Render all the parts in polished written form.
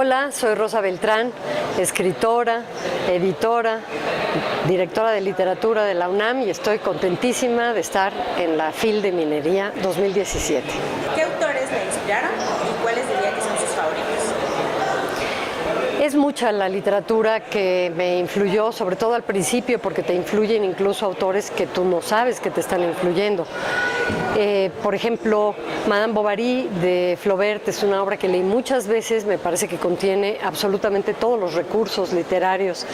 Hola, soy Rosa Beltrán, escritora, editora, directora de literatura de la UNAM y estoy contentísima de estar en la FIL de Minería 2017. ¿Qué autores le inspiraron y cuáles diría que son sus favoritos? Es mucha la literatura que me influyó, sobre todo al principio, porque te influyen incluso autores que tú no sabes que te están influyendo. Por ejemplo, Madame Bovary de Flaubert es una obra que leí muchas veces, me parece que contiene absolutamente todos los recursos literarios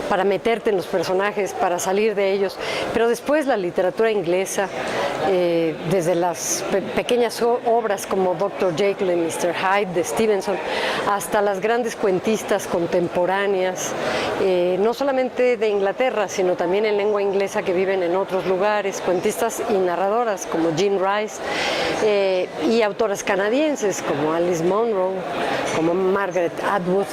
para meterte en los personajes, para salir de ellos, pero después la literatura inglesa, desde las pequeñas obras como Dr. Jekyll y Mr. Hyde de Stevenson, hasta las grandes cuentistas contemporáneas, no solamente de Inglaterra, sino también en lengua inglesa que viven en otros lugares, cuentistas y narradoras como Jean Rice, y autoras canadienses como Alice Munro, como Margaret Atwood.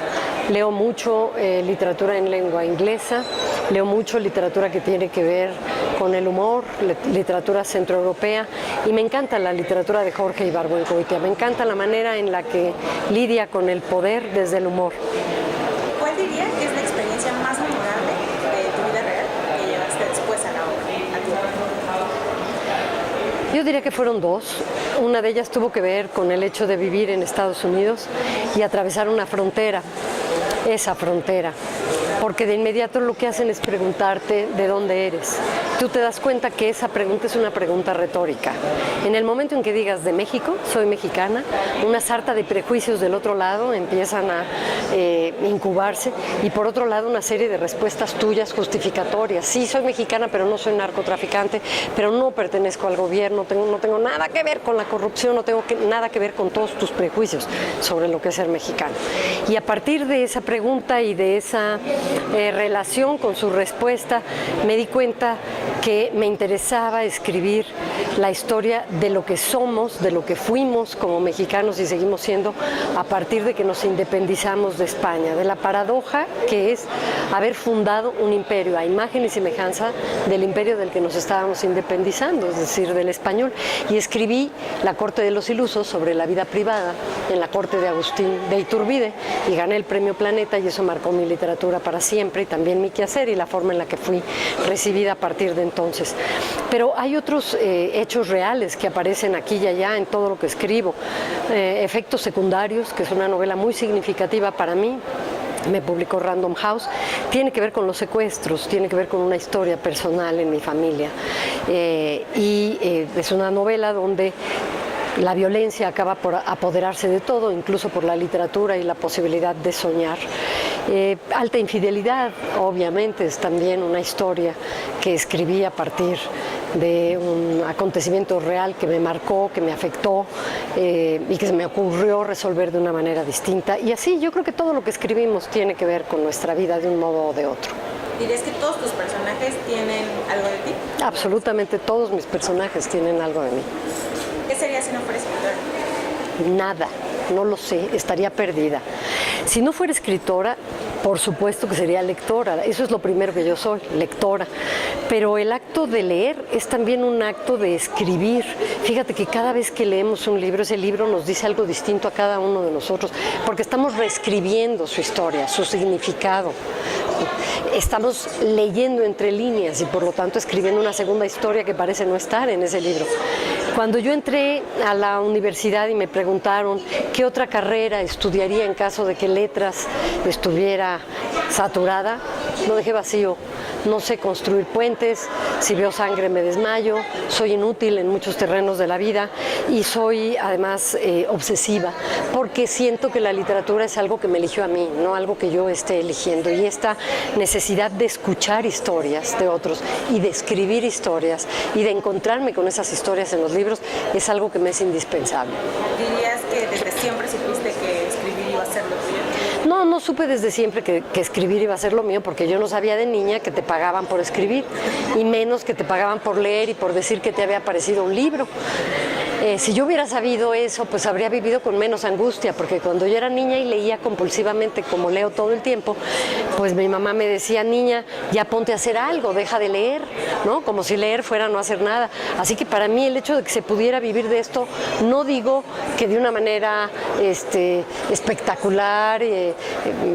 Leo mucho literatura en lengua inglesa, leo mucho literatura que tiene que ver con el humor, literatura centroeuropea, y me encanta la literatura de Jorge Ibargüengoitia, me encanta la manera en la que lidia con el poder desde el humor. ¿Cuál diría que es la experiencia más memorable de tu vida real que llevaste después a la obra? Yo diría que fueron dos. Una de ellas tuvo que ver con el hecho de vivir en Estados Unidos y atravesar una frontera, esa frontera, porque de inmediato lo que hacen es preguntarte de dónde eres. Tú te das cuenta que esa pregunta es una pregunta retórica. En el momento en que digas de México, soy mexicana, una sarta de prejuicios del otro lado empiezan a incubarse, y por otro lado una serie de respuestas tuyas justificatorias. Sí, soy mexicana, pero no soy narcotraficante, pero no pertenezco al gobierno, no tengo nada que ver con la corrupción, no tengo nada que ver con todos tus prejuicios sobre lo que es ser mexicano. Y a partir de esa pregunta y de esa relación con su respuesta, me di cuenta que me interesaba escribir la historia de lo que somos, de lo que fuimos como mexicanos y seguimos siendo a partir de que nos independizamos de España, de la paradoja que es haber fundado un imperio a imagen y semejanza del imperio del que nos estábamos independizando, es decir, del español. Y escribí La corte de los ilusos, sobre la vida privada en la corte de Agustín de Iturbide, y gané el premio Planeta, y eso marcó mi literatura para siempre y también mi quehacer y la forma en la que fui recibida a partir de entonces. Pero hay otros hechos reales que aparecen aquí y allá en todo lo que escribo. Efectos secundarios, que es una novela muy significativa para mí, me publicó Random House, tiene que ver con los secuestros, tiene que ver con una historia personal en mi familia, y es una novela donde la violencia acaba por apoderarse de todo, incluso por la literatura y la posibilidad de soñar. Alta infidelidad, obviamente, es también una historia que escribí a partir de un acontecimiento real que me marcó, que me afectó, y que se me ocurrió resolver de una manera distinta. Y así yo creo que todo lo que escribimos tiene que ver con nuestra vida de un modo o de otro. ¿Dirías que todos tus personajes tienen algo de ti? Absolutamente todos mis personajes tienen algo de mí. ¿Qué sería si no fuera escritora? Nada, no lo sé, estaría perdida. Si no fuera escritora, por supuesto que sería lectora, eso es lo primero que yo soy, lectora. Pero el acto de leer es también un acto de escribir. Fíjate que cada vez que leemos un libro, ese libro nos dice algo distinto a cada uno de nosotros, porque estamos reescribiendo su historia, su significado. Estamos leyendo entre líneas y por lo tanto escribiendo una segunda historia que parece no estar en ese libro. Cuando yo entré a la universidad y me preguntaron qué otra carrera estudiaría en caso de que letras estuviera saturada, lo dejé vacío. No sé construir puentes, si veo sangre me desmayo, soy inútil en muchos terrenos de la vida y soy además obsesiva, porque siento que la literatura es algo que me eligió a mí, no algo que yo esté eligiendo. Y esta necesidad de escuchar historias de otros y de escribir historias y de encontrarme con esas historias en los libros es algo que me es indispensable. ¿Dirías que desde siempre supiste que escribir iba a ser lo tuyo? No supe desde siempre que escribir iba a ser lo mío, porque yo no sabía de niña que te pagaban por escribir, y menos que te pagaban por leer y por decir que te había parecido un libro. Si yo hubiera sabido eso, pues habría vivido con menos angustia, porque cuando yo era niña y leía compulsivamente, como leo todo el tiempo, pues mi mamá me decía, niña, ya ponte a hacer algo, deja de leer, ¿no? Como si leer fuera no hacer nada. Así que para mí el hecho de que se pudiera vivir de esto, no digo que de una manera espectacular,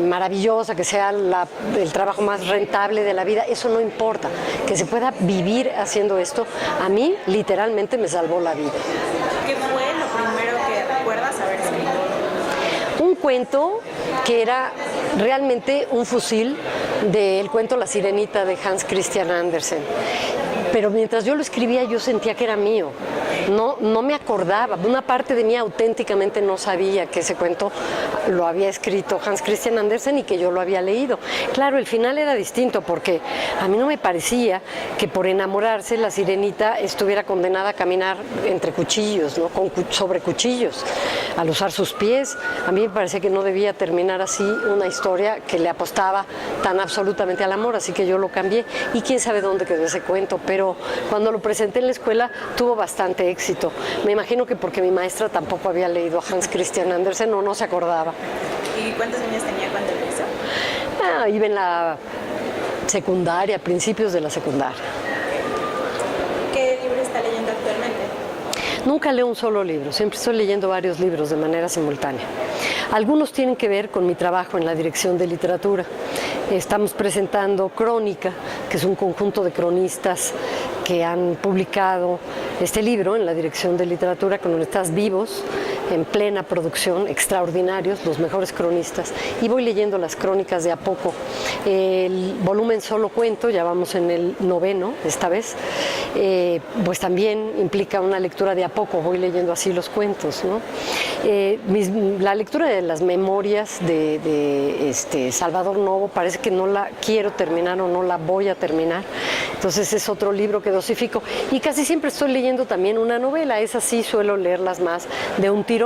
maravillosa, que sea el trabajo más rentable de la vida, eso no importa. Que se pueda vivir haciendo esto, a mí literalmente me salvó la vida. ¿Qué fue lo primero que recuerdas haber escrito? Un cuento que era realmente un fusil del cuento La Sirenita de Hans Christian Andersen. Pero mientras yo lo escribía yo sentía que era mío, no me acordaba, una parte de mí auténticamente no sabía que ese cuento lo había escrito Hans Christian Andersen y que yo lo había leído. Claro, el final era distinto porque a mí no me parecía que por enamorarse la sirenita estuviera condenada a caminar entre cuchillos, ¿no? Sobre cuchillos, al usar sus pies. A mí me parecía que no debía terminar así una historia que le apostaba tan absolutamente al amor, así que yo lo cambié y quién sabe dónde quedó ese cuento, pero cuando lo presenté en la escuela tuvo bastante éxito. Me imagino que porque mi maestra tampoco había leído a Hans Christian Andersen o no se acordaba. ¿Y cuántos años tenía cuando lo hizo? Iba en la secundaria, principios de la secundaria. ¿Qué libro está leyendo actualmente? Nunca leo un solo libro, siempre estoy leyendo varios libros de manera simultánea. Algunos tienen que ver con mi trabajo en la dirección de literatura. Estamos presentando Crónica, que es un conjunto de cronistas que han publicado este libro en la dirección de literatura, cronistas vivos, en plena producción, extraordinarios, los mejores cronistas, y voy leyendo las crónicas de a poco. El volumen Solo Cuento, ya vamos en el 9º esta vez, pues también implica una lectura de a poco, voy leyendo así los cuentos, ¿no? La lectura de las memorias de Salvador Novo parece que no la quiero terminar o no la voy a terminar, entonces es otro libro que dosifico, y casi siempre estoy leyendo también una novela, esas sí suelo leerlas más de un tirón.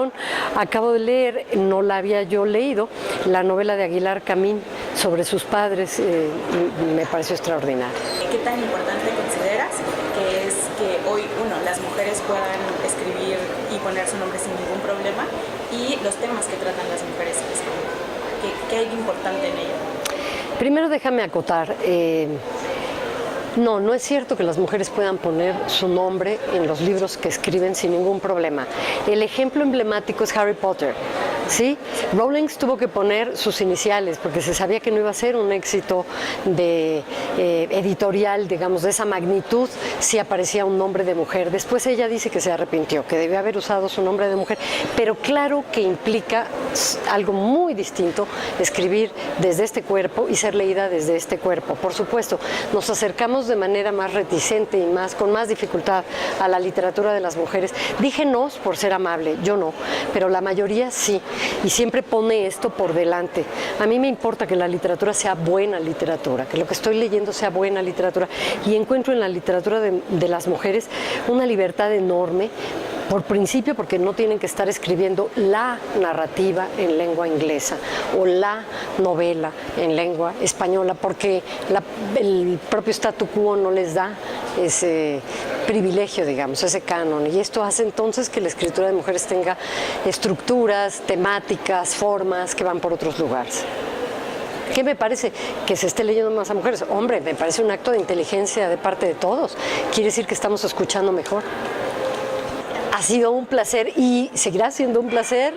Acabo de leer, no la había yo leído, la novela de Aguilar Camín sobre sus padres, me pareció extraordinaria. ¿Qué tan importante consideras que es que hoy, las mujeres puedan escribir y poner su nombre sin ningún problema, y los temas que tratan las mujeres que escriben? ¿Qué hay de importante en ello? Primero déjame acotar, no es cierto que las mujeres puedan poner su nombre en los libros que escriben sin ningún problema. El ejemplo emblemático es Harry Potter, ¿sí? Rowling tuvo que poner sus iniciales porque se sabía que no iba a ser un éxito editorial, digamos, de esa magnitud si aparecía un nombre de mujer. Después ella dice que se arrepintió, que debió haber usado su nombre de mujer, pero claro que implica algo muy distinto escribir desde este cuerpo y ser leída desde este cuerpo. Por supuesto, nos acercamos de manera más reticente y con más dificultad a la literatura de las mujeres. Dije no por ser amable, yo no, pero la mayoría sí, y siempre pone esto por delante. A mí me importa que la literatura sea buena literatura, que lo que estoy leyendo sea buena literatura, y encuentro en la literatura de las mujeres una libertad enorme. Por principio, porque no tienen que estar escribiendo la narrativa en lengua inglesa o la novela en lengua española, porque el propio statu quo no les da ese privilegio, digamos, ese canon. Y esto hace entonces que la escritura de mujeres tenga estructuras, temáticas, formas que van por otros lugares. ¿Qué me parece? Que se esté leyendo más a mujeres. Hombre, me parece un acto de inteligencia de parte de todos. Quiere decir que estamos escuchando mejor. Ha sido un placer y seguirá siendo un placer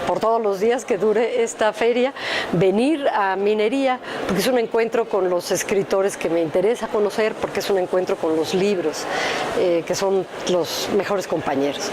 por todos los días que dure esta feria venir a Minería, porque es un encuentro con los escritores que me interesa conocer, porque es un encuentro con los libros, que son los mejores compañeros.